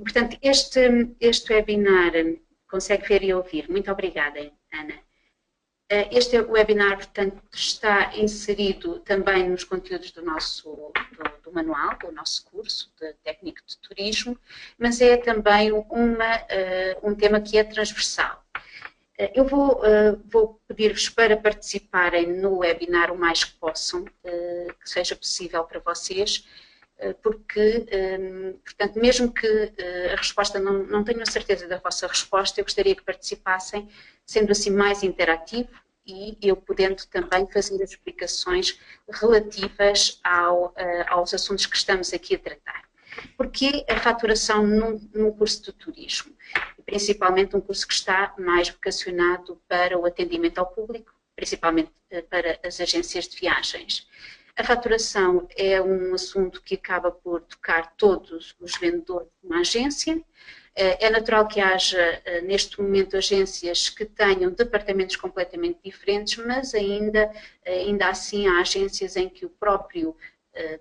Portanto, este webinar, consegue ver e ouvir. Muito obrigada, Ana. Este webinar, portanto, está inserido também nos conteúdos do nosso do manual, do nosso curso de técnico de turismo, mas é também um tema que é transversal. Eu vou pedir-vos para participarem no webinar o mais que possam, que seja possível para vocês, porque, portanto, mesmo que a resposta não tenham certeza da vossa resposta, eu gostaria que participassem, sendo assim mais interativo e eu podendo também fazer as explicações relativas aos assuntos que estamos aqui a tratar. Porquê a faturação num curso de turismo? Principalmente um curso que está mais vocacionado para o atendimento ao público, principalmente para as agências de viagens. A faturação é um assunto que acaba por tocar todos os vendedores de uma agência. É natural que haja, neste momento, agências que tenham departamentos completamente diferentes, mas ainda assim há agências em que o próprio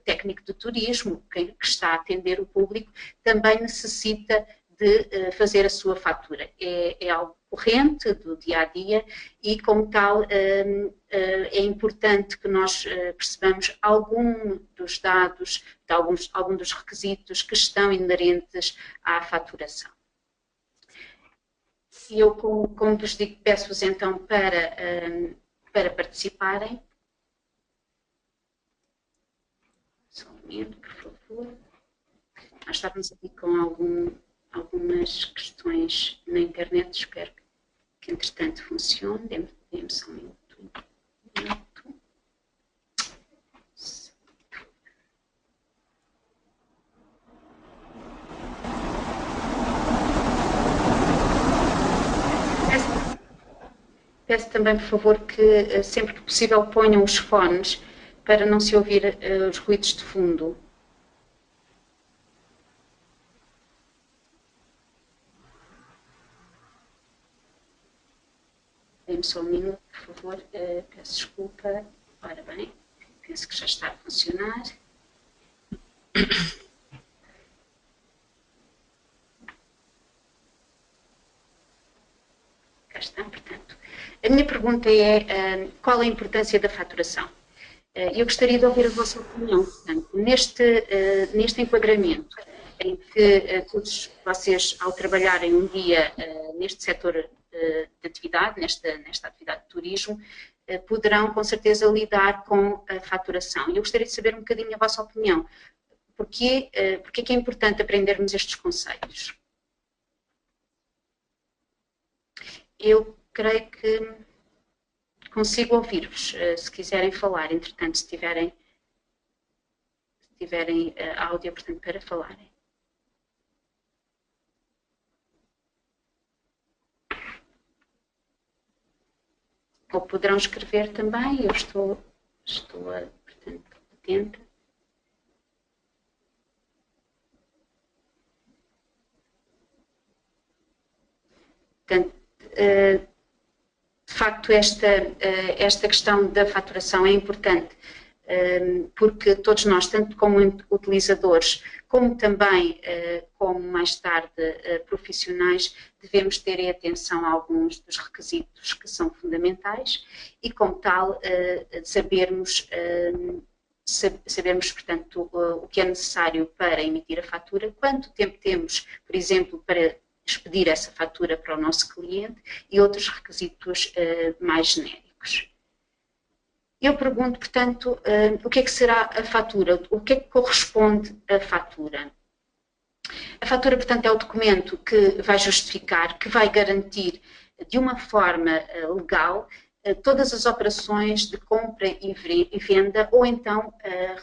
técnico de turismo, que está a atender o público, também necessita de fazer a sua fatura. É algo corrente do dia-a-dia e, como tal, é importante que nós percebamos algum dos dados, algum dos requisitos que estão inerentes à faturação. E eu, como vos digo, peço-vos então para participarem. Só um momento, por favor. Nós estávamos aqui com algumas questões na internet, espero que entretanto funcione. Dê-me só um minuto. Peço também, por favor, que sempre que possível ponham os fones para não se ouvir os ruídos de fundo. Dê-me só um minuto, por favor. Peço desculpa. Ora bem, penso que já está a funcionar. Cá está, portanto. A minha pergunta é qual a importância da faturação? Eu gostaria de ouvir a vossa opinião. Portanto, neste enquadramento, em que todos vocês, ao trabalharem um dia neste setor de atividade, nesta atividade de turismo, poderão com certeza lidar com a faturação. Eu gostaria de saber um bocadinho a vossa opinião. Porquê que é importante aprendermos estes conceitos? Eu creio que consigo ouvir-vos, se quiserem falar, entretanto, se tiverem áudio, portanto, para falarem. Ou poderão escrever também, eu estou portanto, atenta. Portanto, de facto, esta questão da faturação é importante, porque todos nós, tanto como utilizadores, como também, como mais tarde profissionais, devemos ter em atenção a alguns dos requisitos que são fundamentais e, como tal, sabermos, portanto, o que é necessário para emitir a fatura, quanto tempo temos, por exemplo, para expedir essa fatura para o nosso cliente e outros requisitos mais genéricos. Eu pergunto, portanto, o que é que será a fatura? O que é que corresponde à fatura? A fatura, portanto, é o documento que vai justificar, que vai garantir de uma forma legal todas as operações de compra e venda ou então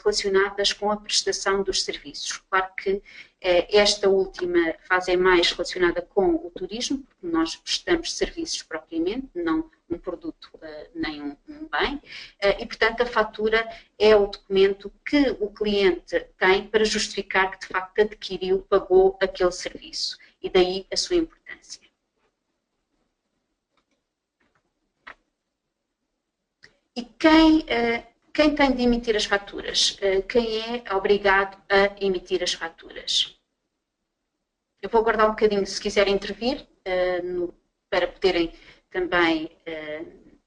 relacionadas com a prestação dos serviços. Claro que esta última fase é mais relacionada com o turismo, porque nós prestamos serviços propriamente, não um produto nem um bem, e portanto a fatura é o documento que o cliente tem para justificar que de facto adquiriu, pagou aquele serviço, e daí a sua importância. E quem tem de emitir as faturas? Quem é obrigado a emitir as faturas? Eu vou aguardar um bocadinho se quiserem intervir para poderem também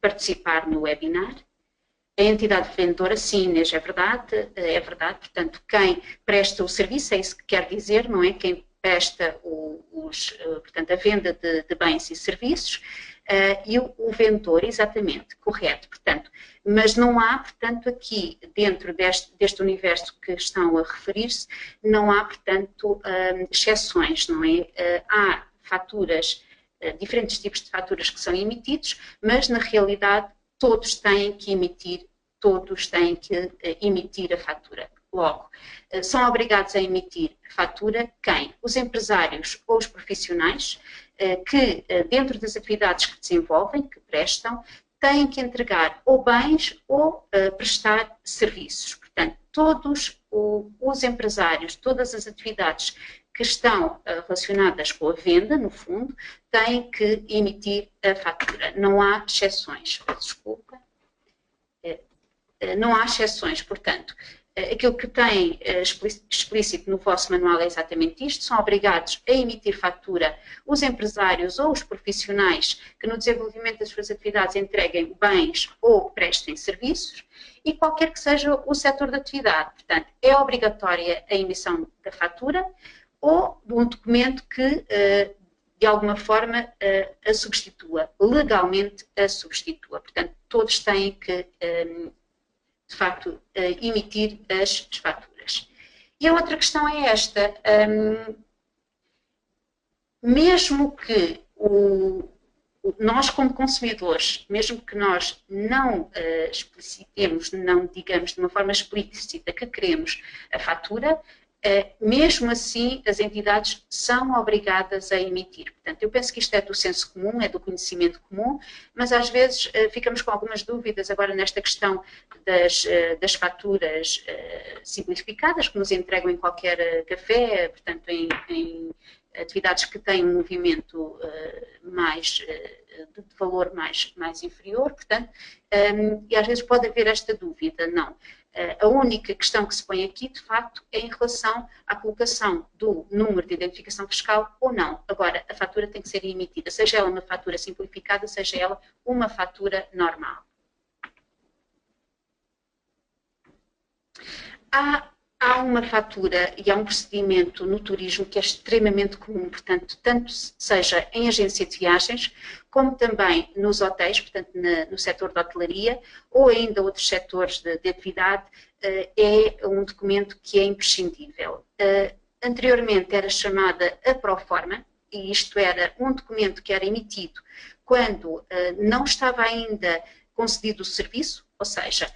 participar no webinar. A entidade vendedora, sim, Inês, é verdade, portanto, quem presta o serviço, é isso que quer dizer, não é? Quem presta portanto, a venda de bens e serviços, e o vendedor, exatamente, correto, portanto, mas não há, portanto, aqui, dentro deste universo que estão a referir-se, não há, portanto, exceções, não é? Há faturas, diferentes tipos de faturas que são emitidos, mas, na realidade, todos têm que emitir a fatura. Logo, são obrigados a emitir fatura quem? Os empresários ou os profissionais que, dentro das atividades que desenvolvem, que prestam, têm que entregar ou bens ou prestar serviços. Portanto, todos os empresários, todas as atividades que estão relacionadas com a venda, no fundo, têm que emitir a fatura. Não há exceções. Desculpa. Não há exceções, portanto, aquilo que tem explícito no vosso manual é exatamente isto, são obrigados a emitir fatura os empresários ou os profissionais que no desenvolvimento das suas atividades entreguem bens ou prestem serviços e qualquer que seja o setor de atividade. Portanto, é obrigatória a emissão da fatura ou de um documento que, de alguma forma, a substitua, legalmente a substitua. Portanto, todos têm que de facto, emitir as faturas. E a outra questão é esta. Mesmo que nós, como consumidores, mesmo que nós não explicitemos, não digamos de uma forma explícita que queremos a fatura, mesmo assim as entidades são obrigadas a emitir. Portanto, eu penso que isto é do senso comum, é do conhecimento comum, mas às vezes ficamos com algumas dúvidas agora nesta questão das faturas simplificadas que nos entregam em qualquer café, portanto, em atividades que têm um movimento de valor mais inferior, portanto, e às vezes pode haver esta dúvida, não. A única questão que se põe aqui, de facto, é em relação à colocação do número de identificação fiscal ou não. Agora, a fatura tem que ser emitida, seja ela uma fatura simplificada, seja ela uma fatura normal. Há uma fatura e há um procedimento no turismo que é extremamente comum, portanto, tanto seja em agência de viagens, como também nos hotéis, portanto, no setor da hotelaria, ou ainda outros setores de atividade, é um documento que é imprescindível. Anteriormente era chamada a proforma, e isto era um documento que era emitido quando não estava ainda concedido o serviço, ou seja,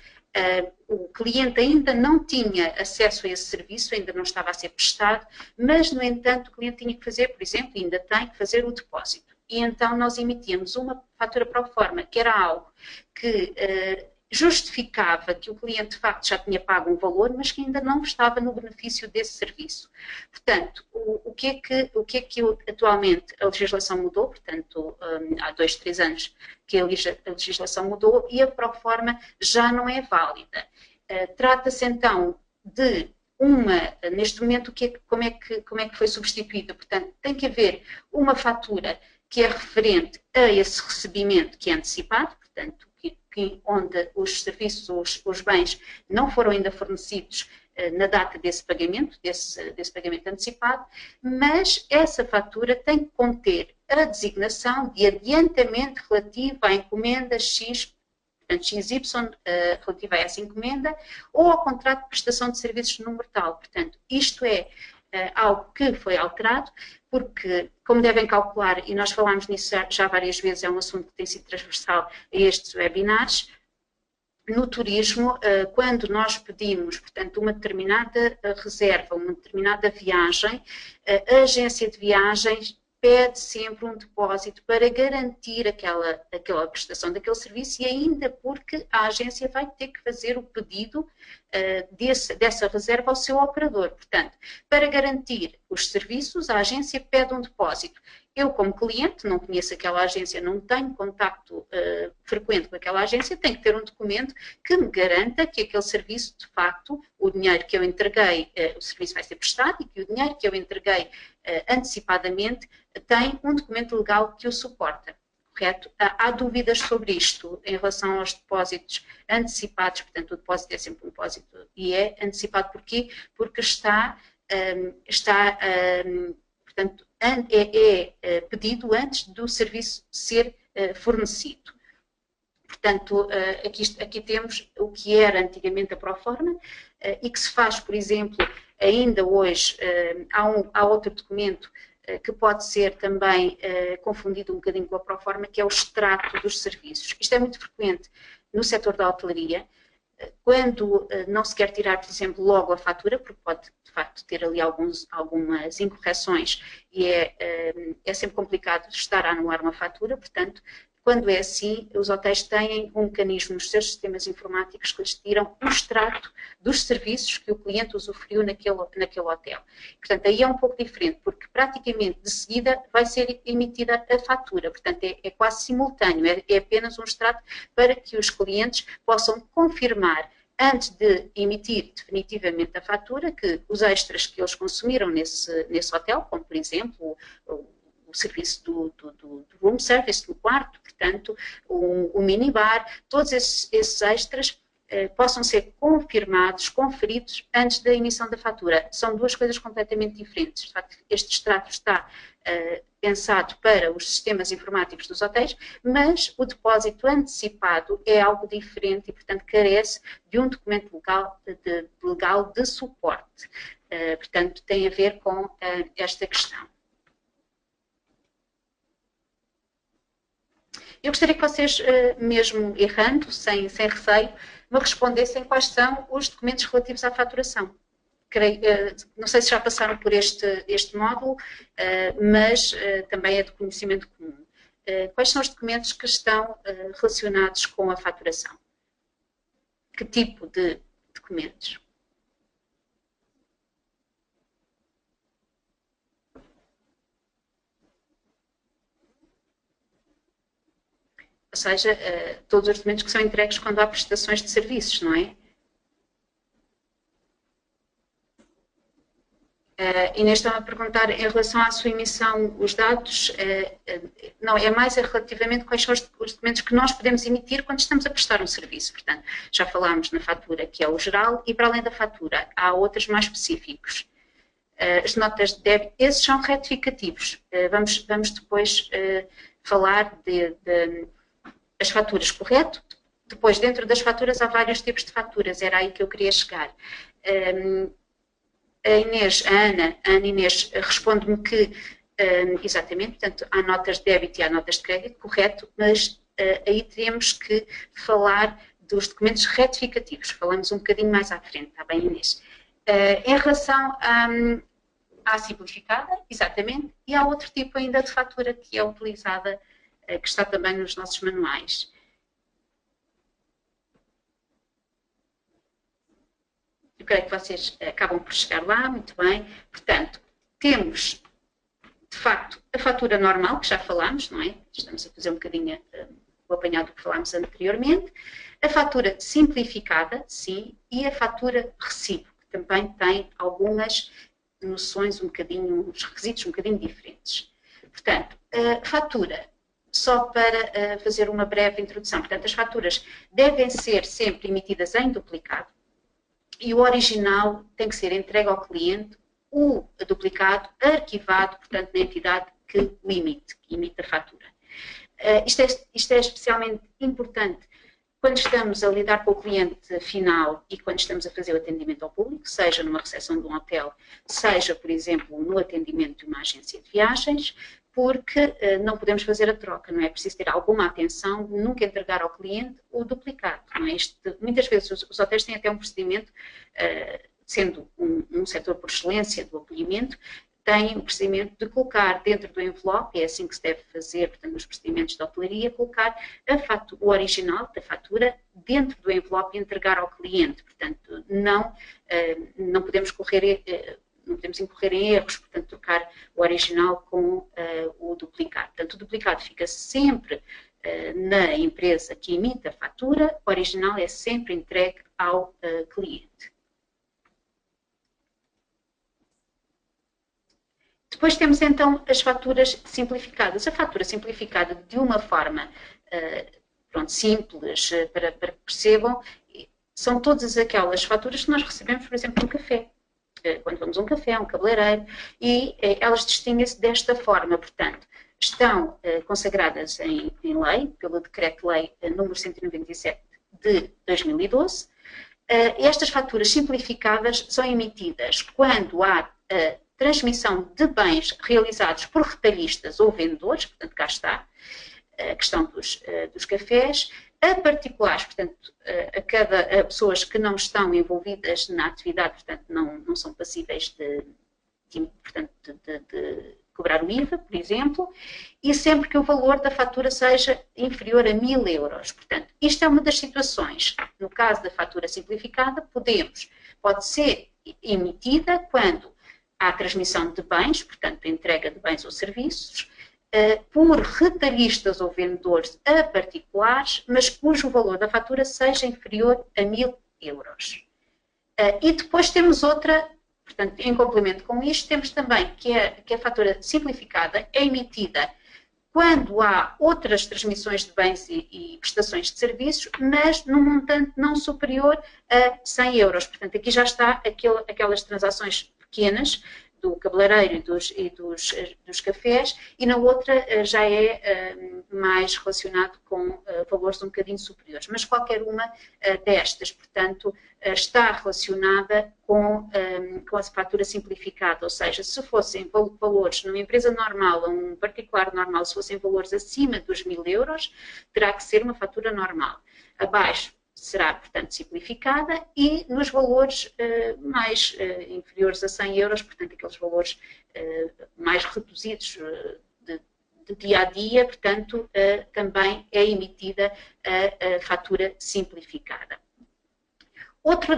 o cliente ainda não tinha acesso a esse serviço, ainda não estava a ser prestado, mas, no entanto, o cliente tinha que fazer, por exemplo, ainda tem que fazer o depósito. E então nós emitíamos uma fatura pro forma, que era algo que justificava que o cliente, de facto, já tinha pago um valor, mas que ainda não estava no benefício desse serviço. Portanto, o que é que atualmente a legislação mudou? Portanto, há 2, 3 anos que a legislação mudou e a proforma já não é válida. Trata-se então de neste momento, como é que foi substituída? Portanto, tem que haver uma fatura que é referente a esse recebimento que é antecipado, portanto, onde os serviços, os bens não foram ainda fornecidos na data desse pagamento antecipado, mas essa fatura tem que conter a designação de adiantamento relativo à encomenda X, portanto XY relativa a essa encomenda, ou ao contrato de prestação de serviços no número tal. Portanto, isto é algo que foi alterado, porque, como devem calcular, e nós falámos nisso já várias vezes, é um assunto que tem sido transversal a estes webinars, no turismo, quando nós pedimos, portanto, uma determinada reserva, uma determinada viagem, a agência de viagens pede sempre um depósito para garantir aquela prestação daquele serviço e ainda porque a agência vai ter que fazer o pedido dessa reserva ao seu operador. Portanto, para garantir os serviços, a agência pede um depósito. Eu, como cliente, não conheço aquela agência, não tenho contacto frequente com aquela agência, tenho que ter um documento que me garanta que aquele serviço, de facto, o dinheiro que eu entreguei, o serviço vai ser prestado e que o dinheiro que eu entreguei antecipadamente, tem um documento legal que o suporta. Correto? Há dúvidas sobre isto em relação aos depósitos antecipados, portanto, o depósito é sempre um depósito e é antecipado porquê? Porque portanto, é pedido antes do serviço ser fornecido. Portanto, aqui temos o que era antigamente a proforma e que se faz, por exemplo, ainda hoje, há outro documento que pode ser também confundido um bocadinho com a proforma, que é o extrato dos serviços. Isto é muito frequente no setor da hotelaria, quando não se quer tirar, por exemplo, logo a fatura, porque pode, de facto, ter ali algumas incorreções e é sempre complicado estar a anular uma fatura, portanto, quando é assim, os hotéis têm um mecanismo nos seus sistemas informáticos que lhes tiram um extrato dos serviços que o cliente usufruiu naquele hotel. Portanto, aí é um pouco diferente, porque praticamente de seguida vai ser emitida a fatura. Portanto, é quase simultâneo, é apenas um extrato para que os clientes possam confirmar antes de emitir definitivamente a fatura, que os extras que eles consumiram nesse hotel, como por exemplo o serviço do room service no quarto, portanto, o minibar, todos esses extras possam ser confirmados, conferidos antes da emissão da fatura. São duas coisas completamente diferentes. De facto, este extrato está pensado para os sistemas informáticos dos hotéis, mas o depósito antecipado é algo diferente e, portanto, carece de um documento legal de suporte. Portanto, tem a ver com esta questão. Eu gostaria que vocês, mesmo errando, sem receio, me respondessem quais são os documentos relativos à faturação. Não sei se já passaram por este módulo, mas também é de conhecimento comum. Quais são os documentos que estão relacionados com a faturação? Que tipo de documentos? Ou seja, todos os documentos que são entregues quando há prestações de serviços, não é? Inês estava a perguntar em relação à sua emissão, os dados, não, é mais relativamente quais são os documentos que nós podemos emitir quando estamos a prestar um serviço. Portanto, já falámos na fatura, que é o geral, e para além da fatura, há outros mais específicos. As notas de débito, esses são retificativos. Vamos depois falar das faturas, correto? Depois, dentro das faturas, há vários tipos de faturas, era aí que eu queria chegar. A Ana Inês responde-me que, exatamente, portanto, há notas de débito e há notas de crédito, correto, mas aí teríamos que falar dos documentos retificativos. Falamos um bocadinho mais à frente, está bem, Inês? Em relação à simplificada, exatamente, e há outro tipo ainda de fatura que é utilizada, que está também nos nossos manuais. Eu creio que vocês acabam por chegar lá, muito bem. Portanto, temos, de facto, a fatura normal, que já falámos, não é? Estamos a fazer um bocadinho o apanhado do que falámos anteriormente. A fatura simplificada, sim, e a fatura recibo, que também tem algumas noções uns requisitos um bocadinho diferentes. Portanto, a fatura, só para fazer uma breve introdução, portanto, as faturas devem ser sempre emitidas em duplicado, e o original tem que ser entregue ao cliente, o duplicado arquivado, portanto, na entidade que o emite, que emite a fatura. Isto é especialmente importante quando estamos a lidar com o cliente final e quando estamos a fazer o atendimento ao público, seja numa recepção de um hotel, seja, por exemplo, no atendimento de uma agência de viagens, porque não podemos fazer a troca, não é? É preciso ter alguma atenção, nunca entregar ao cliente o duplicado, não é? Muitas vezes os hotéis têm até um procedimento, sendo um setor por excelência do acolhimento, tem o procedimento de colocar dentro do envelope, é assim que se deve fazer, portanto, nos procedimentos de hotelaria, colocar o original da fatura dentro do envelope e entregar ao cliente. Portanto, não podemos incorrer em erros, portanto, trocar o original com o duplicado. Portanto, o duplicado fica sempre na empresa que emite a fatura, o original é sempre entregue ao cliente. Depois temos então as faturas simplificadas. A fatura simplificada de uma forma pronto, simples, para que percebam, são todas aquelas faturas que nós recebemos, por exemplo, no café. Quando vamos a um café, a um cabeleireiro, e elas distinguem-se desta forma, portanto, estão consagradas em lei, pelo Decreto-Lei número 197 de 2012. Estas faturas simplificadas são emitidas quando há transmissão de bens realizados por retalhistas ou vendedores, portanto, cá está a questão dos cafés, a particulares, portanto, a pessoas que não estão envolvidas na atividade, portanto, não são passíveis de cobrar o IVA, por exemplo, e sempre que o valor da fatura seja inferior a 1.000 euros. Portanto, isto é uma das situações. No caso da fatura simplificada, pode ser emitida quando há transmissão de bens, portanto, entrega de bens ou serviços, por retalhistas ou vendedores a particulares, mas cujo valor da fatura seja inferior a 1.000 euros. E depois temos outra, portanto, em complemento com isto, temos também que a fatura simplificada é emitida quando há outras transmissões de bens e prestações de serviços, mas num montante não superior a 100 euros. Portanto, aqui já está aquelas transações pequenas do cabeleireiro e dos cafés, e na outra já é mais relacionado com valores um bocadinho superiores. Mas qualquer uma destas, portanto, está relacionada com a fatura simplificada, ou seja, se fossem valores numa empresa normal ou um particular normal, se fossem valores acima dos 1.000 euros, terá que ser uma fatura normal. Abaixo será, portanto, simplificada, e nos valores mais inferiores a 100 euros, portanto, aqueles valores mais reduzidos de dia a dia, portanto, também é emitida a fatura simplificada. Outra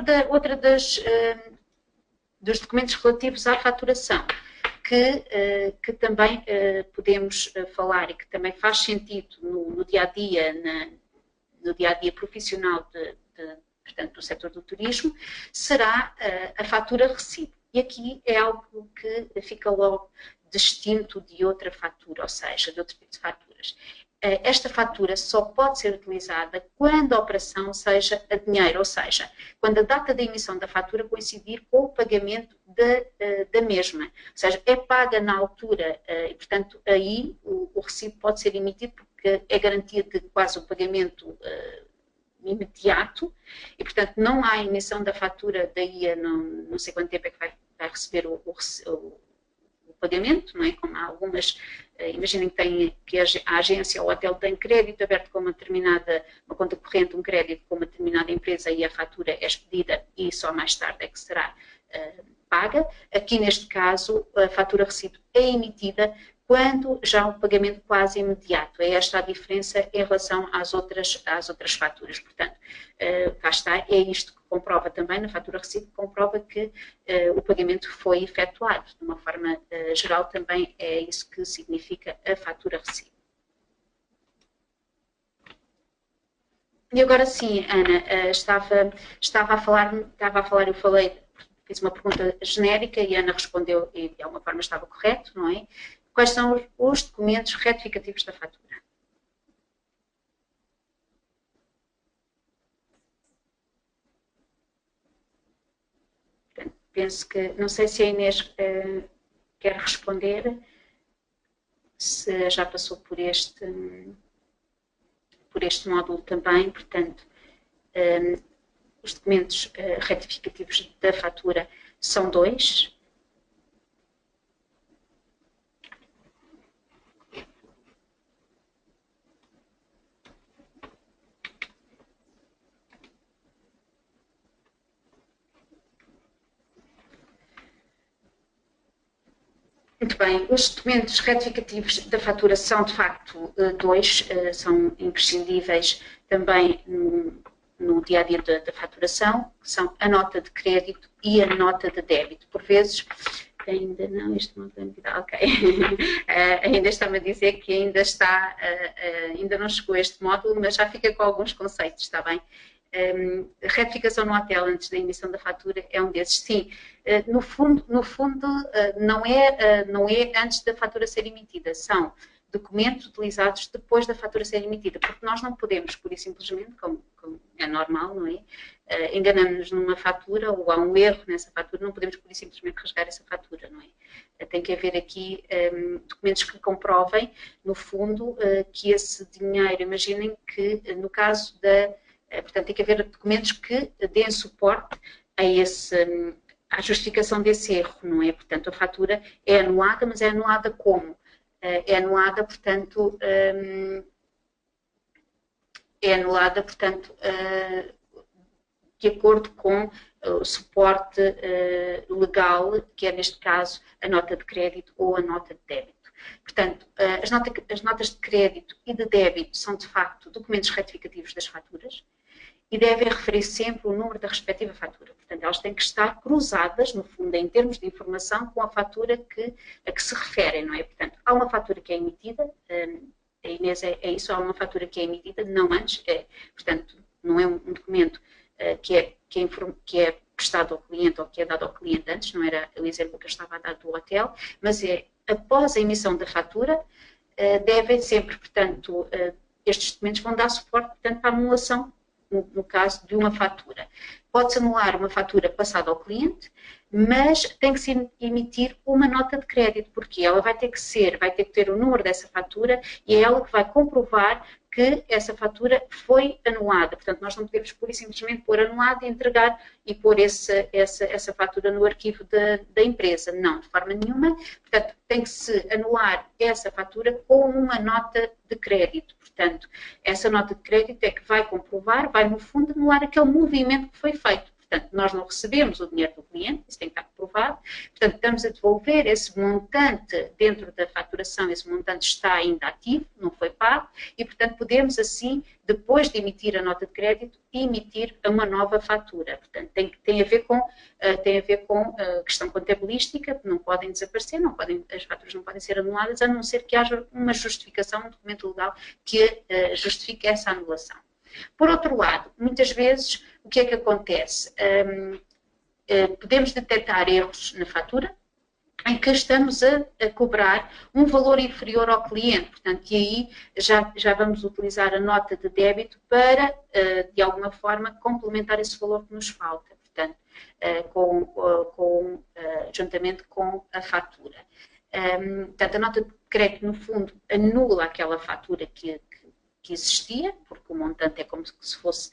dos documentos relativos à faturação, que também podemos falar e que também faz sentido no dia-a-dia, no dia-a-dia profissional portanto, do setor do turismo, será a fatura recibo. E aqui é algo que fica logo distinto de outra fatura, ou seja, de outro tipo de faturas. Esta fatura só pode ser utilizada quando a operação seja a dinheiro, ou seja, quando a data de emissão da fatura coincidir com o pagamento da mesma. Ou seja, é paga na altura e, portanto, aí o recibo pode ser emitido porque é garantia de quase o pagamento imediato e, portanto, não há emissão da fatura daí a não sei quanto tempo é que vai receber o pagamento, não é? Como há algumas, imaginem que a agência ou o hotel tem crédito aberto com uma conta corrente, um crédito com uma determinada empresa e a fatura é expedida e só mais tarde é que será paga. Aqui, neste caso, a fatura recibo é emitida quando já há um pagamento quase imediato. É esta a diferença em relação às outras faturas. Portanto, cá está, é isto que comprova também, na fatura recibo, comprova que o pagamento foi efetuado. De uma forma geral, também é isso que significa a fatura recibo. E agora sim, Ana, estava a falar, eu fiz uma pergunta genérica e a Ana respondeu e de alguma forma estava correto, não é? Quais são os documentos retificativos da fatura? Portanto, penso que, não sei se a Inês quer responder, se já passou por este módulo também, portanto, os documentos retificativos da fatura são 2. Muito bem, os documentos retificativos da fatura são, de facto, 2, são imprescindíveis também no dia-a-dia da faturação, que são a nota de crédito e a nota de débito. Por vezes, ainda não, este módulo é ok, ainda está-me a dizer que ainda não chegou este módulo, mas já fica com alguns conceitos, está bem? Retificação no hotel antes da emissão da fatura é um desses. Sim, no fundo não é antes da fatura ser emitida, são documentos utilizados depois da fatura ser emitida, porque nós não podemos, pura e simplesmente, como é normal, não é? Enganamos-nos numa fatura ou há um erro nessa fatura, não podemos, pura e simplesmente, rasgar essa fatura, não é? Tem que haver aqui documentos que comprovem, no fundo, que esse dinheiro, imaginem que, no caso portanto, tem que haver documentos que deem suporte à justificação desse erro, não é? Portanto, a fatura é anulada, mas é anulada como? É anulada, portanto, de acordo com o suporte legal, que é, neste caso, a nota de crédito ou a nota de débito. Portanto, as notas de crédito e de débito são, de facto, documentos retificativos das faturas e devem referir sempre o número da respectiva fatura. Portanto, elas têm que estar cruzadas, no fundo, em termos de informação, com a fatura a que se referem, não é? Portanto, há uma fatura que é emitida, a Inês é isso, há uma fatura que é emitida, não antes, portanto, não é um documento que é prestado ao cliente ou que é dado ao cliente antes, não era o exemplo que eu estava a dar do hotel, mas após a emissão da fatura, devem sempre, portanto, estes documentos vão dar suporte, portanto, para a anulação, no caso de uma fatura. Pode-se anular uma fatura passada ao cliente, mas tem que se emitir uma nota de crédito, porque ela vai ter que ter o número dessa fatura e é ela que vai comprovar que essa fatura foi anulada. Portanto, nós não podemos pura e simplesmente pôr anulada e entregar e pôr essa fatura no arquivo da empresa. Não, de forma nenhuma. Portanto, tem que se anular essa fatura com uma nota de crédito. Portanto, essa nota de crédito é que vai comprovar, vai no fundo anular aquele movimento que foi feito. Portanto, nós não recebemos o dinheiro do cliente, isso tem que estar comprovado. Portanto, estamos a devolver esse montante dentro da faturação, esse montante está ainda ativo, não foi pago, e, portanto, podemos assim, depois de emitir a nota de crédito, emitir uma nova fatura. Portanto, tem a ver com questão contabilística, não podem desaparecer, as faturas não podem ser anuladas, a não ser que haja uma justificação, um documento legal que justifique essa anulação. Por outro lado, muitas vezes, o que é que acontece? Podemos detectar erros na fatura em que estamos a cobrar um valor inferior ao cliente. Portanto, e aí já vamos utilizar a nota de débito para, de alguma forma, complementar esse valor que nos falta. Portanto, juntamente com a fatura. Portanto, a nota de crédito, no fundo, anula aquela fatura que existia, porque o montante é como se fosse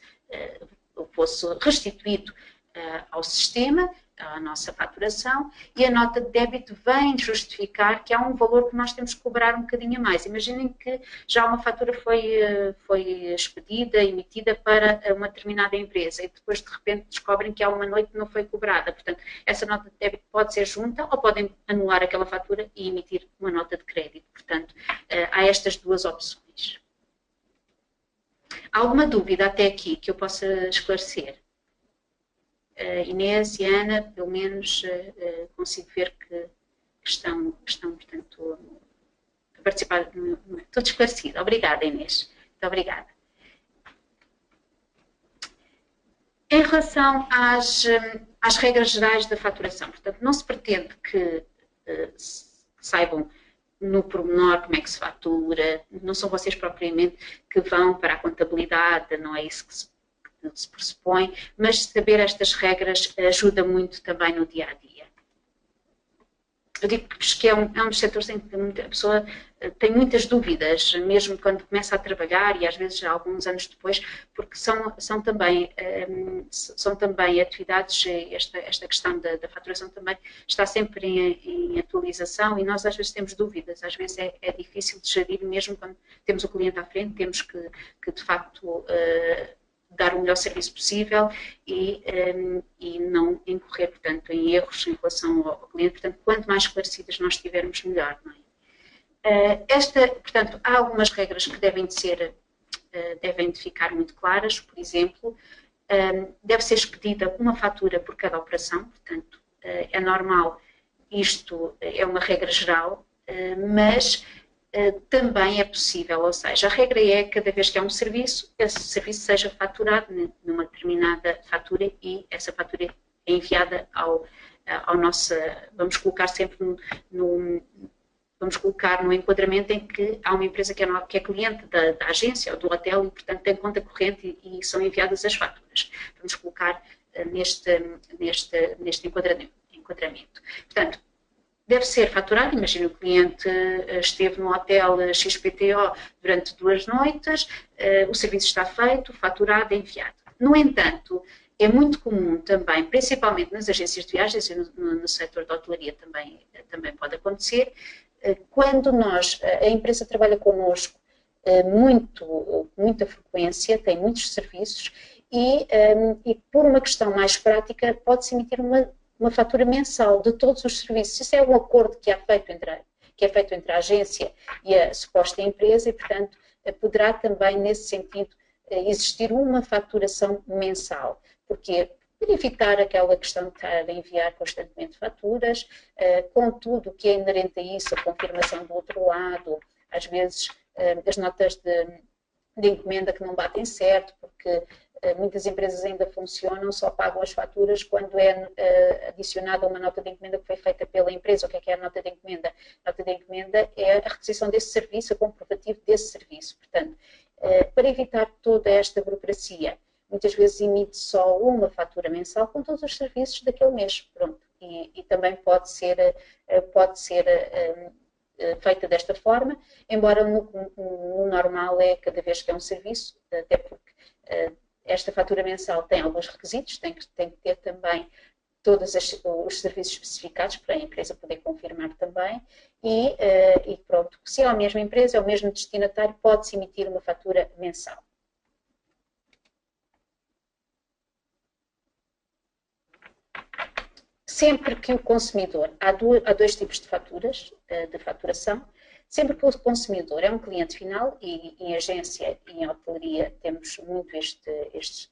restituído ao sistema, à nossa faturação, e a nota de débito vem justificar que há um valor que nós temos que cobrar um bocadinho a mais. Imaginem que já uma fatura foi expedida, emitida para uma determinada empresa e depois de repente descobrem que há uma noite que não foi cobrada. Portanto, essa nota de débito pode ser junta ou podem anular aquela fatura e emitir uma nota de crédito. Portanto, há estas duas opções. Há alguma dúvida até aqui que eu possa esclarecer? Inês e Ana, pelo menos consigo ver que estão portanto, a participar. Tudo esclarecido. Obrigada, Inês. Muito obrigada. Em relação às regras gerais da faturação, portanto, não se pretende que saibam no pormenor como é que se fatura, não são vocês propriamente que vão para a contabilidade, não é isso que se pressupõe, mas saber estas regras ajuda muito também no dia-a-dia. Eu digo que é um dos setores em que a pessoa tem muitas dúvidas, mesmo quando começa a trabalhar e às vezes alguns anos depois, porque são também atividades, esta questão da faturação também está sempre em atualização e nós às vezes temos dúvidas, às vezes é difícil de gerir, mesmo quando temos o cliente à frente, temos que de facto dar o melhor serviço possível e não incorrer, portanto, em erros em relação ao cliente. Portanto, quanto mais esclarecidas nós tivermos, melhor, não é? Portanto, há algumas regras que devem de ficar muito claras. Por exemplo, deve ser expedida uma fatura por cada operação. Portanto, é normal, isto é uma regra geral, mas também é possível, ou seja, a regra é que cada vez que há um serviço, esse serviço seja faturado numa determinada fatura e essa fatura é enviada ao nosso, vamos colocar sempre vamos colocar no enquadramento em que há uma empresa que é cliente da agência ou do hotel e, portanto, tem conta corrente e são enviadas as faturas. Vamos colocar neste enquadramento. Portanto, deve ser faturado. Imagina, o cliente esteve no hotel XPTO durante 2 noites, o serviço está feito, faturado, enviado. No entanto, é muito comum também, principalmente nas agências de viagens e no setor da hotelaria também pode acontecer, quando a empresa trabalha connosco muita frequência, tem muitos serviços e por uma questão mais prática pode-se emitir uma fatura mensal de todos os serviços. Isso é um acordo que é feito entre a agência e a suposta empresa e, portanto, poderá também, nesse sentido, existir uma faturação mensal. Porque para evitar aquela questão de estar a enviar constantemente faturas, com tudo o que é inerente a isso, a confirmação do outro lado, às vezes as notas de encomenda que não batem certo, porque muitas empresas ainda funcionam, só pagam as faturas quando é adicionada uma nota de encomenda que foi feita pela empresa. O que é a nota de encomenda? A nota de encomenda é a requisição desse serviço, a comprovativo desse serviço. Portanto, para evitar toda esta burocracia, muitas vezes emite só uma fatura mensal com todos os serviços daquele mês. Pronto. E também pode ser feita desta forma, embora no normal é cada vez que é um serviço, até porque esta fatura mensal tem alguns requisitos, tem que ter também todos os serviços especificados para a empresa poder confirmar também e pronto, se é a mesma empresa, é o mesmo destinatário, pode-se emitir uma fatura mensal. Sempre que o consumidor, há 2 tipos de faturas, de faturação, sempre que o consumidor é um cliente final, e em agência e em hotelaria temos muito este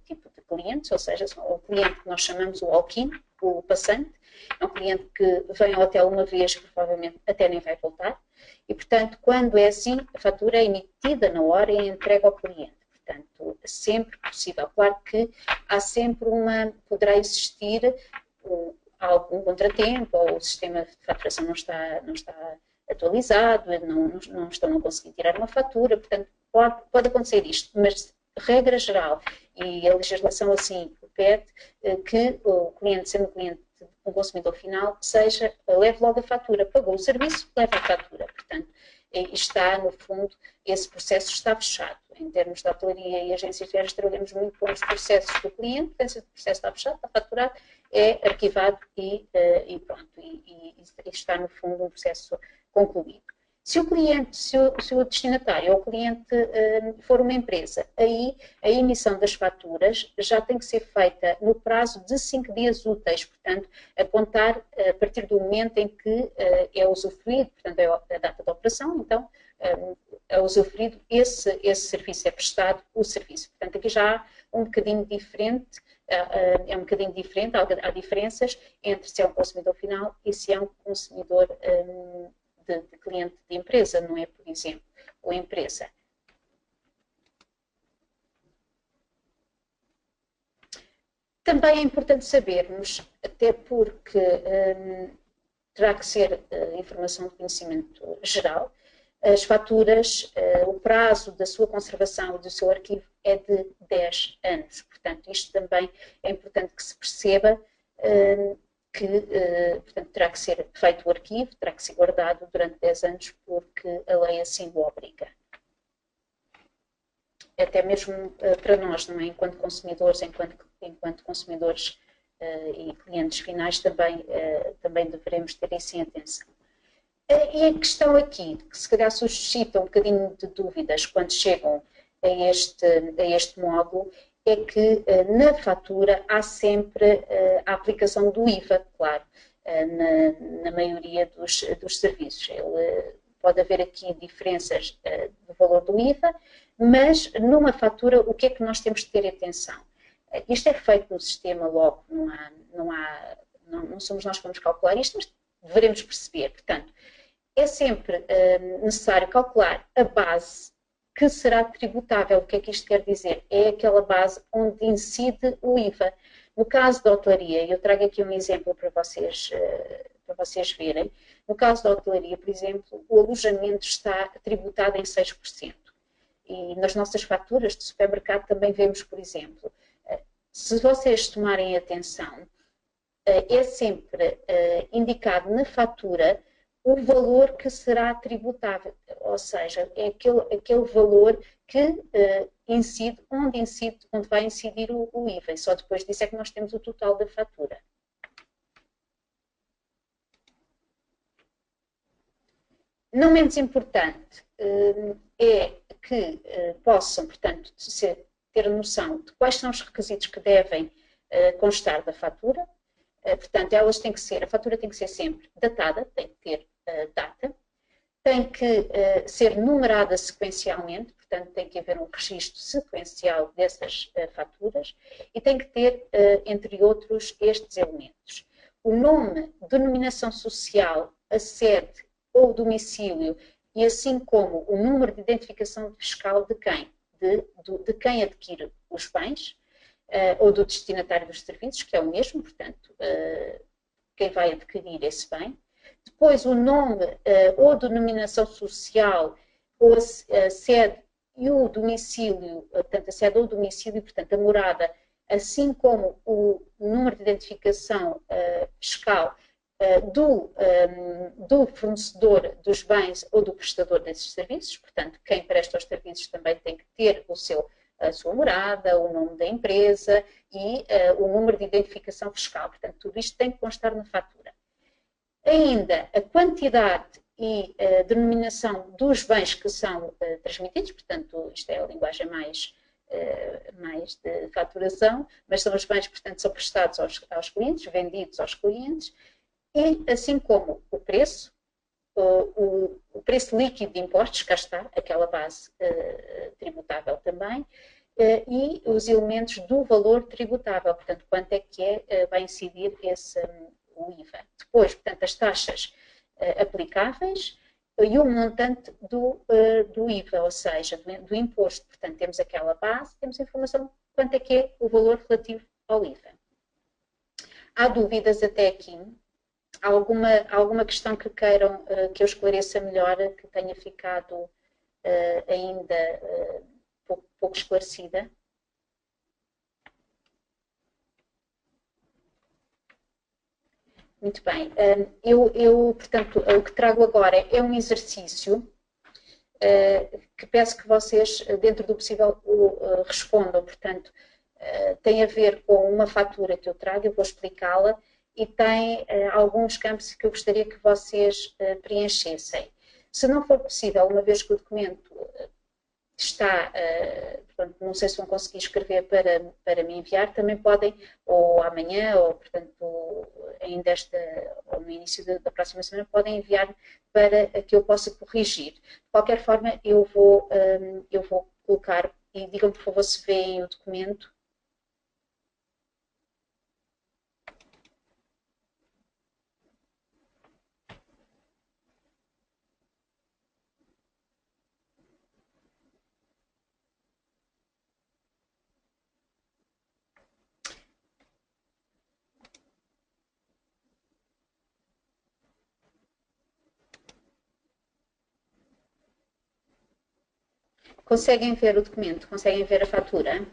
tipo de clientes, ou seja, o cliente que nós chamamos o walk-in, o passante, é um cliente que vem ao hotel uma vez, provavelmente até nem vai voltar, e portanto, quando é assim, a fatura é emitida na hora e entregue ao cliente. Portanto, sempre possível. Claro que há sempre poderá existir algum contratempo, ou o sistema de faturação não está atualizado, não estão a conseguir tirar uma fatura, portanto, pode acontecer isto, mas, regra geral, e a legislação assim pede que o cliente, sendo um consumidor final, leve logo a fatura, pagou o serviço, leva a fatura, portanto, está, no fundo, esse processo está fechado. Em termos de hotelaria e agências de viagens, trabalhamos muito com os processos do cliente, esse processo está fechado, está faturado, é arquivado e pronto, e está, no fundo, um processo concluído. Se o destinatário ou o cliente for uma empresa, aí a emissão das faturas já tem que ser feita no prazo de 5 dias úteis, portanto, a contar a partir do momento em que é usufruído, portanto, é a data da operação, então, é usufruído esse serviço, é prestado o serviço. Portanto, aqui já há um bocadinho diferente, há diferenças entre se é um consumidor final e se é um consumidor de cliente de empresa, não é, por exemplo, ou empresa. Também é importante sabermos, até porque terá que ser informação de conhecimento geral, as faturas, o prazo da sua conservação e do seu arquivo é de 10 anos. Portanto, isto também é importante que se perceba que, portanto, terá que ser feito o arquivo, terá que ser guardado durante 10 anos, porque a lei assim o obriga. Até mesmo para nós, não é? Enquanto consumidores, enquanto consumidores e clientes finais, também deveremos ter isso em atenção. E a questão aqui, que se calhar suscita um bocadinho de dúvidas quando chegam a este módulo, é que na fatura há sempre a aplicação do IVA, claro, na maioria dos serviços. Pode haver aqui diferenças do valor do IVA, mas numa fatura o que é que nós temos de ter atenção? Isto é feito no sistema logo, não somos nós que vamos calcular isto, mas deveremos perceber. Portanto, é sempre necessário calcular a base que será tributável. O que é que isto quer dizer? É aquela base onde incide o IVA. No caso da hotelaria, eu trago aqui um exemplo para vocês verem. No caso da hotelaria, por exemplo, o alojamento está tributado em 6%. E nas nossas faturas de supermercado também vemos, por exemplo, se vocês tomarem atenção, é sempre indicado na fatura o valor que será tributável, ou seja, é aquele valor que incide, onde vai incidir o IVA, e só depois disso é que nós temos o total da fatura. Não menos importante é que possam, portanto, ter noção de quais são os requisitos que devem constar da fatura. Portanto, a fatura tem que ser sempre datada, tem que ter data, tem que ser numerada sequencialmente, portanto, tem que haver um registro sequencial dessas faturas e tem que ter, entre outros, estes elementos. O nome, denominação social, a sede ou domicílio e assim como o número de identificação fiscal de quem? De quem adquire os bens ou do destinatário dos serviços, que é o mesmo, portanto, quem vai adquirir esse bem. Depois o nome ou denominação social ou a sede e o domicílio, portanto, a sede ou o domicílio, portanto, a morada, assim como o número de identificação fiscal do fornecedor dos bens ou do prestador desses serviços. Portanto, quem presta os serviços também tem que ter a sua morada, o nome da empresa e o número de identificação fiscal. Portanto, tudo isto tem que constar na fatura. Ainda a quantidade e a denominação dos bens que são transmitidos, portanto, isto é a linguagem mais de faturação, mas são os bens, portanto, são prestados aos clientes, vendidos aos clientes, e assim como o preço, o preço líquido de impostos, cá está, aquela base tributável também, e os elementos do valor tributável, portanto, quanto é que vai incidir o IVA. Depois, portanto, as taxas aplicáveis e o montante do IVA, ou seja, do imposto. Portanto, temos aquela base, temos a informação de quanto é que é o valor relativo ao IVA. Há dúvidas até aqui? Há alguma questão que queiram que eu esclareça melhor, que tenha ficado ainda pouco esclarecida? Muito bem. Portanto, o que trago agora é um exercício que peço que vocês, dentro do possível, respondam. Portanto, tem a ver com uma fatura que eu trago, eu vou explicá-la, e tem alguns campos que eu gostaria que vocês preenchessem. Se não for possível, uma vez que o documento está, portanto, não sei se vão conseguir escrever para me enviar, também podem, ou amanhã, ou portanto, ainda ou no início da próxima semana, podem enviar para que eu possa corrigir. De qualquer forma, eu vou colocar, e digam por favor se veem o documento. Conseguem ver o documento? Conseguem ver a fatura?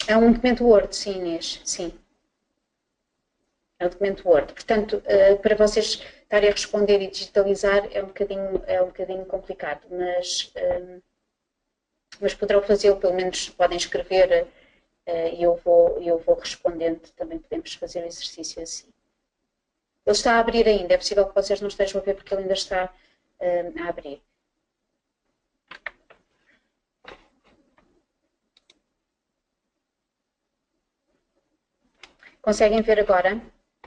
É um documento Word, sim, Inês, sim. É um documento Word. Portanto, para vocês estarem a responder e digitalizar é um bocadinho complicado, mas poderão fazê-lo, pelo menos podem escrever e eu vou respondendo, também podemos fazer o exercício assim. Ele está a abrir ainda, é possível que vocês não estejam a ver porque ele ainda está a abrir. Conseguem ver agora?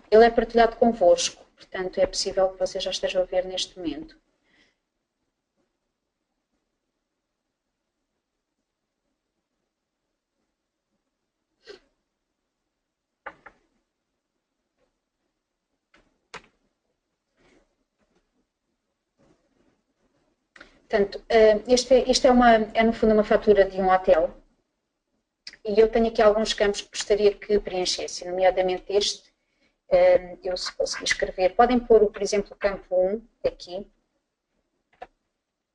Ele é partilhado convosco, portanto é possível que vocês já estejam a ver neste momento. Portanto, isto é no fundo uma fatura de um hotel e eu tenho aqui alguns campos que gostaria que preenchessem, nomeadamente este. Eu, se conseguir escrever, podem pôr, por exemplo, o campo 1 aqui,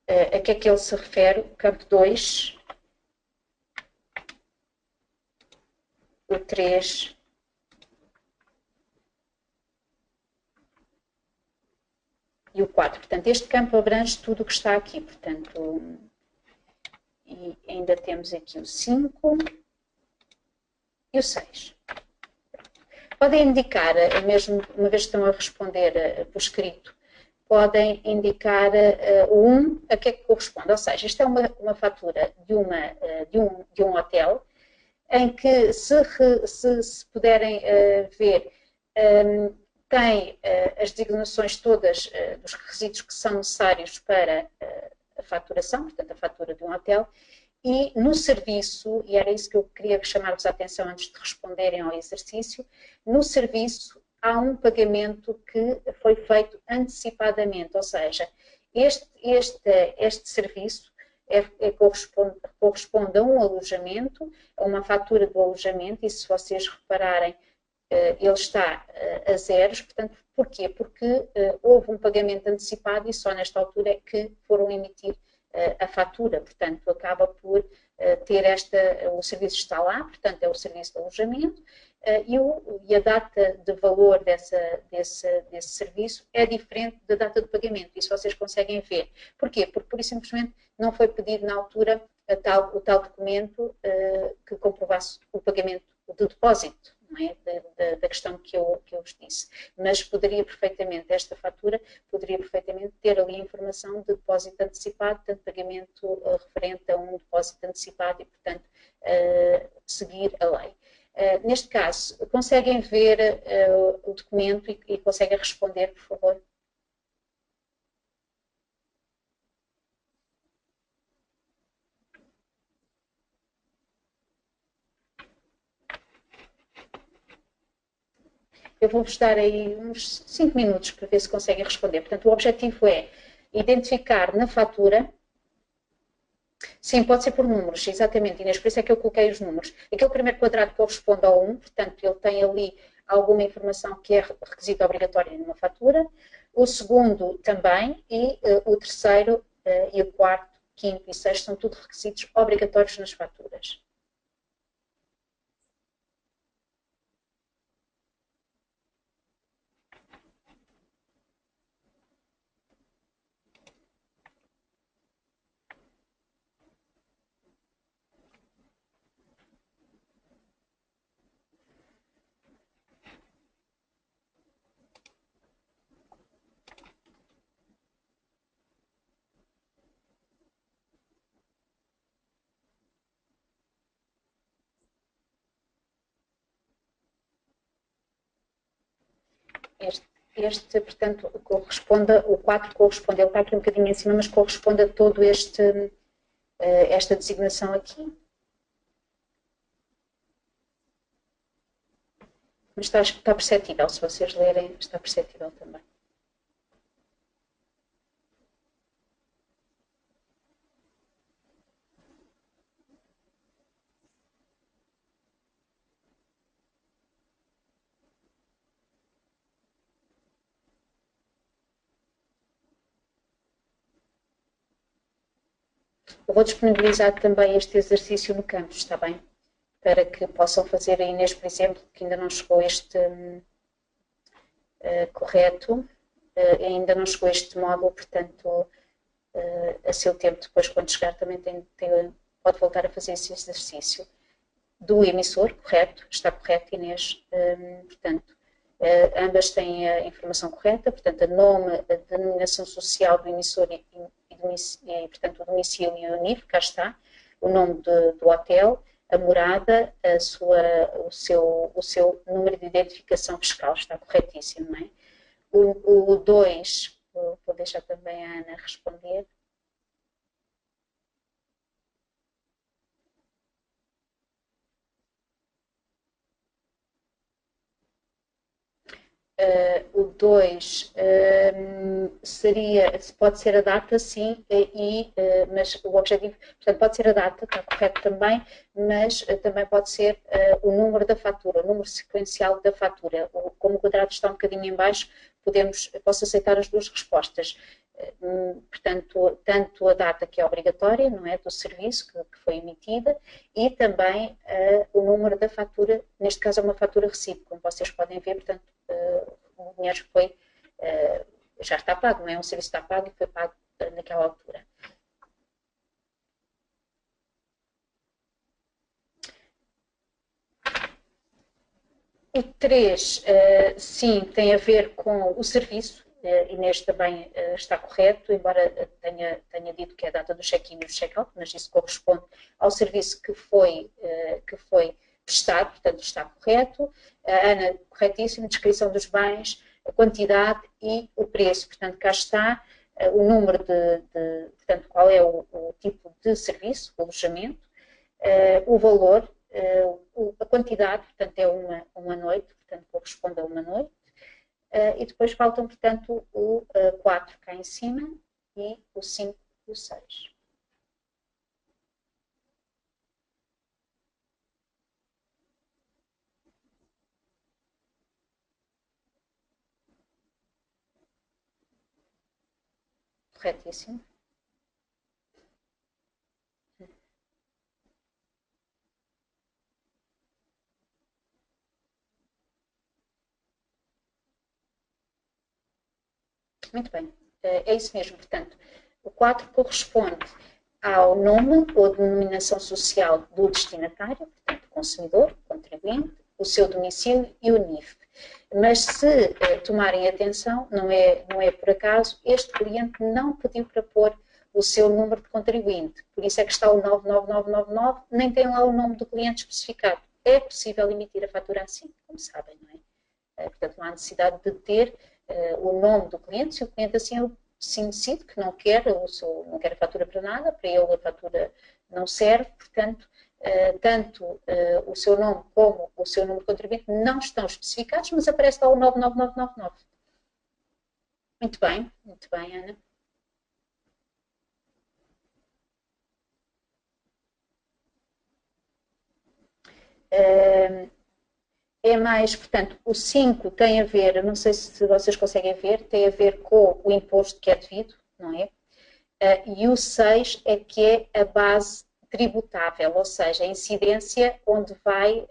a que é que ele se refere, o campo 2, o 3, e o 4. Portanto, este campo abrange tudo o que está aqui. Portanto, e ainda temos aqui o 5 e o 6. Podem indicar, mesmo uma vez que estão a responder por escrito, podem indicar o 1 a que é que corresponde. Ou seja, isto é uma fatura de um hotel em que, se puderem ver, tem as designações todas dos requisitos que são necessários para a faturação, portanto, a fatura de um hotel, e no serviço, e era isso que eu queria chamar-vos a atenção antes de responderem ao exercício, no serviço há um pagamento que foi feito antecipadamente, ou seja, este serviço corresponde a um alojamento, a uma fatura do alojamento, e se vocês repararem, ele está a zeros. Portanto, porquê? Porque houve um pagamento antecipado e só nesta altura é que foram emitir a fatura. Portanto, acaba por ter o serviço está lá, portanto, é o serviço de alojamento, e a data de valor desse serviço é diferente da data de pagamento. Isso vocês conseguem ver. Porquê? Porque, por simplesmente, não foi pedido na altura o tal documento que comprovasse o pagamento do depósito. Não é? Da questão que eu vos disse. Mas poderia perfeitamente, esta fatura poderia perfeitamente ter ali a informação de depósito antecipado, portanto, pagamento referente a um depósito antecipado e, portanto, seguir a lei. Neste caso, conseguem ver o documento e conseguem responder, por favor? Eu vou-vos dar aí uns 5 minutos para ver se conseguem responder. Portanto, o objetivo é identificar na fatura. Sim, pode ser por números, exatamente, Inês, por isso é que eu coloquei os números. Aquele primeiro quadrado corresponde ao 1, portanto, ele tem ali alguma informação que é requisito obrigatório numa fatura. O segundo também, e o terceiro e o quarto, quinto e sexto são tudo requisitos obrigatórios nas faturas. Portanto, o 4 corresponde, ele está aqui um bocadinho em cima, mas corresponde a todo esta designação aqui. Mas está perceptível, se vocês lerem, está perceptível também. Eu vou disponibilizar também este exercício no campus, está bem? Para que possam fazer a Inês, por exemplo, que ainda não chegou este correto, ainda não chegou este módulo, portanto, a seu tempo, depois, quando chegar, também pode voltar a fazer esse exercício. Do emissor, correto, está correto, Inês, portanto, ambas têm a informação correta, portanto, a nome, a denominação social do emissor e portanto, o domicílio e o NIF, cá está, o nome do hotel, a morada, o seu número de identificação fiscal, está corretíssimo, não é? O 2, vou deixar também a Ana responder. O 2 pode ser a data, sim, mas o objetivo, portanto, pode ser a data, está correto também, mas também pode ser o número da fatura, o número sequencial da fatura. Como o quadrado está um bocadinho em baixo, posso aceitar as duas respostas. Portanto, tanto a data que é obrigatória, não é, do serviço que foi emitida, e também o número da fatura, neste caso é uma fatura recibo, como vocês podem ver, portanto, o dinheiro foi, já está pago, não é? Um serviço está pago e foi pago naquela altura. O 3, sim, tem a ver com o serviço. Inês também está correto, embora tenha dito que é a data do check-in e do check-out, mas isso corresponde ao serviço que foi prestado, portanto está correto. A Ana, corretíssimo, descrição dos bens, a quantidade e o preço. Portanto, cá está o número portanto, qual é o tipo de serviço, o alojamento, o valor, a quantidade, portanto, é uma noite, portanto, corresponde a uma noite. E depois faltam, portanto, o 4 cá em cima e o 5 e o 6. Corretíssimo. Muito bem, é isso mesmo. Portanto, o 4 corresponde ao nome ou denominação social do destinatário, portanto, consumidor, contribuinte, o seu domicílio e o NIF. Mas se tomarem atenção, não é por acaso, este cliente não pediu para pôr o seu número de contribuinte. Por isso é que está o 99999, nem tem lá o nome do cliente especificado. É possível emitir a fatura assim, como sabem, não é? Portanto, não há necessidade de ter o nome do cliente, se o cliente assim decide que não quer a fatura para nada, para ele a fatura não serve, portanto, tanto o seu nome como o seu número de contribuinte não estão especificados, mas aparece lá o 99999. Muito bem, Ana. É mais, portanto, o 5 tem a ver, não sei se vocês conseguem ver, tem a ver com o imposto que é devido, não é? E o 6 é que é a base tributável, ou seja, a incidência onde vai,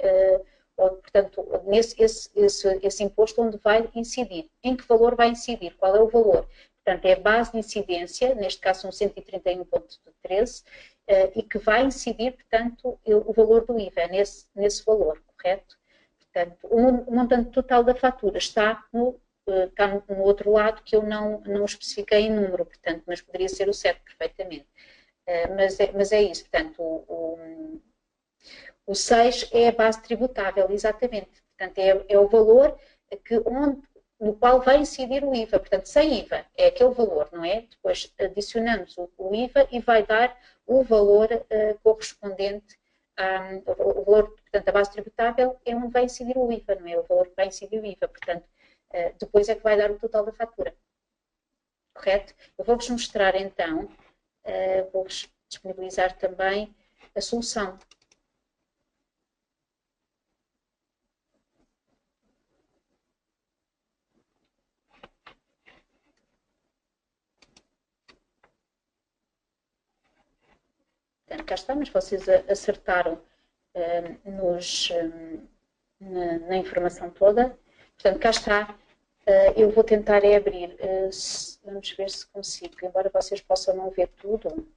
portanto, esse imposto onde vai incidir. Em que valor vai incidir? Qual é o valor? Portanto, é a base de incidência, neste caso são 131,13, e que vai incidir, portanto, o valor do IVA, nesse valor, correto? Portanto, o montante total da fatura está no outro lado, que eu não especifiquei em número, portanto, mas poderia ser o 7 perfeitamente. Mas é isso, portanto, o 6 é a base tributável, exatamente. Portanto, é o valor no qual vai incidir o IVA. Portanto, sem IVA é aquele valor, não é? Depois adicionamos o IVA e vai dar o valor correspondente o valor, portanto, a base tributável é onde vai incidir o IVA, não é? O valor que vai incidir o IVA, portanto, depois é que vai dar o total da fatura. Correto? Eu vou-vos mostrar então, vou-vos disponibilizar também a solução. Portanto, cá está, mas vocês acertaram na informação toda. Portanto, cá está. Eu vou tentar abrir. Vamos ver se consigo, embora vocês possam não ver tudo.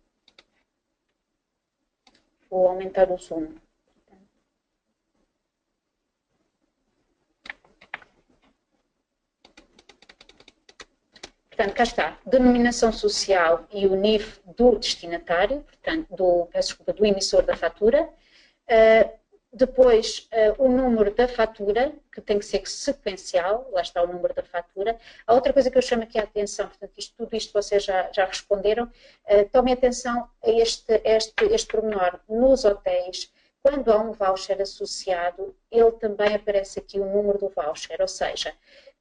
Vou aumentar o zoom. Portanto, cá está, denominação social e o NIF do destinatário, portanto, do emissor da fatura. Depois, o número da fatura, que tem que ser sequencial, lá está o número da fatura. A outra coisa que eu chamo aqui a atenção, portanto, tudo isto vocês já responderam, tomem atenção a este pormenor. Nos hotéis, quando há um voucher associado, ele também aparece aqui o número do voucher, ou seja,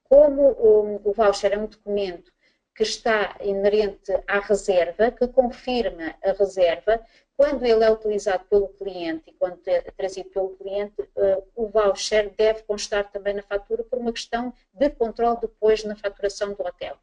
Como o voucher é um documento que está inerente à reserva, que confirma a reserva, quando ele é utilizado pelo cliente e quando é trazido pelo cliente, o voucher deve constar também na fatura por uma questão de controle depois na faturação do hotel.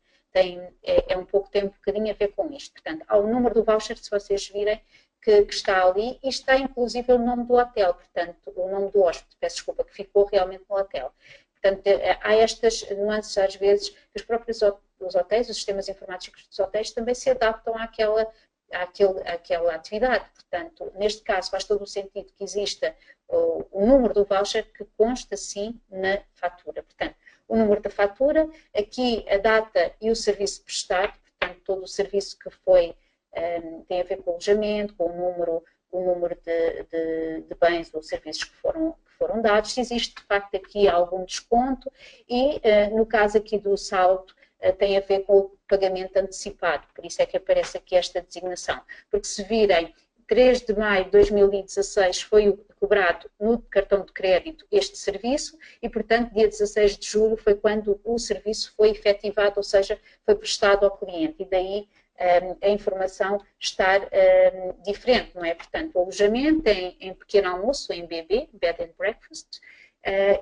É um pouco, tem um bocadinho a ver com isto. Portanto, há o número do voucher, se vocês virem, que está ali, e está inclusive o nome do hotel, portanto, o nome do hóspede, peço desculpa, que ficou realmente no hotel. Portanto, há estas nuances, às vezes, que os próprios hotéis, os sistemas informáticos dos hotéis, também se adaptam àquela atividade. Portanto, neste caso, faz todo o sentido que exista o número do voucher que consta, sim, na fatura. Portanto, o número da fatura, aqui a data e o serviço prestado, portanto, todo o serviço que foi, tem a ver com o alojamento, com o número de bens ou serviços que foram dados, se existe de facto aqui algum desconto e, no caso aqui do saldo, tem a ver com o pagamento antecipado, por isso é que aparece aqui esta designação, porque se virem 3 de maio de 2016 foi cobrado no cartão de crédito este serviço e, portanto, dia 16 de julho foi quando o serviço foi efetivado, ou seja, foi prestado ao cliente e daí a informação estar diferente, não é? Portanto, o alojamento em pequeno almoço, em BB, Bed and Breakfast,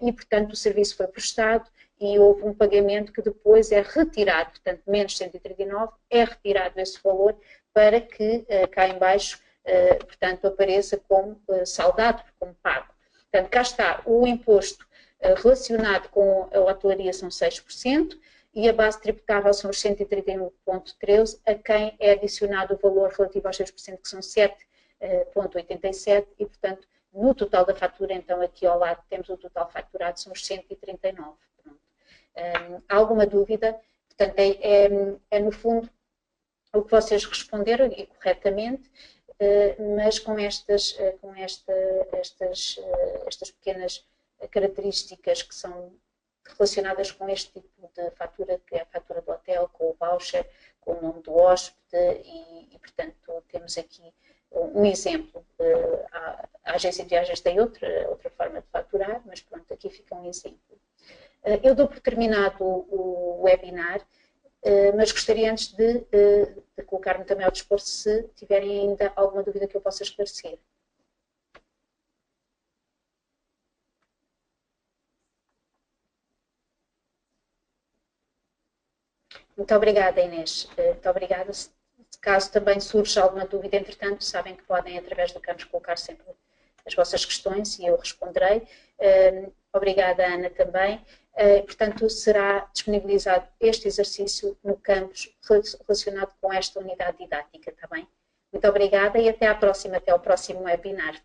e, portanto, o serviço foi prestado e houve um pagamento que depois é retirado, portanto, menos 139, é retirado esse valor para que cá em baixo, portanto, apareça como saldado, como pago. Portanto, cá está o imposto relacionado com a hotelaria são 6%, e a base tributável são os 131,13, a quem é adicionado o valor relativo aos 6%, que são 7,87, e, portanto, no total da fatura, então, aqui ao lado temos o total faturado, são os 139. Há alguma dúvida? Portanto, no fundo, o que vocês responderam, e corretamente, mas com estas pequenas características que são relacionadas com este tipo de fatura, que é a fatura do hotel, com o voucher, com o nome do hóspede e portanto, temos aqui um exemplo. A agência de viagens tem outra forma de faturar, mas pronto, aqui fica um exemplo. Eu dou por terminado o webinar, mas gostaria antes de colocar-me também ao dispor se tiverem ainda alguma dúvida que eu possa esclarecer. Muito obrigada, Inês. Muito obrigada. Caso também surja alguma dúvida, entretanto, sabem que podem, através do campus, colocar sempre as vossas questões e eu responderei. Obrigada, Ana, também. Portanto, será disponibilizado este exercício no campus relacionado com esta unidade didática, está bem? Muito obrigada e até à próxima, até ao próximo webinar.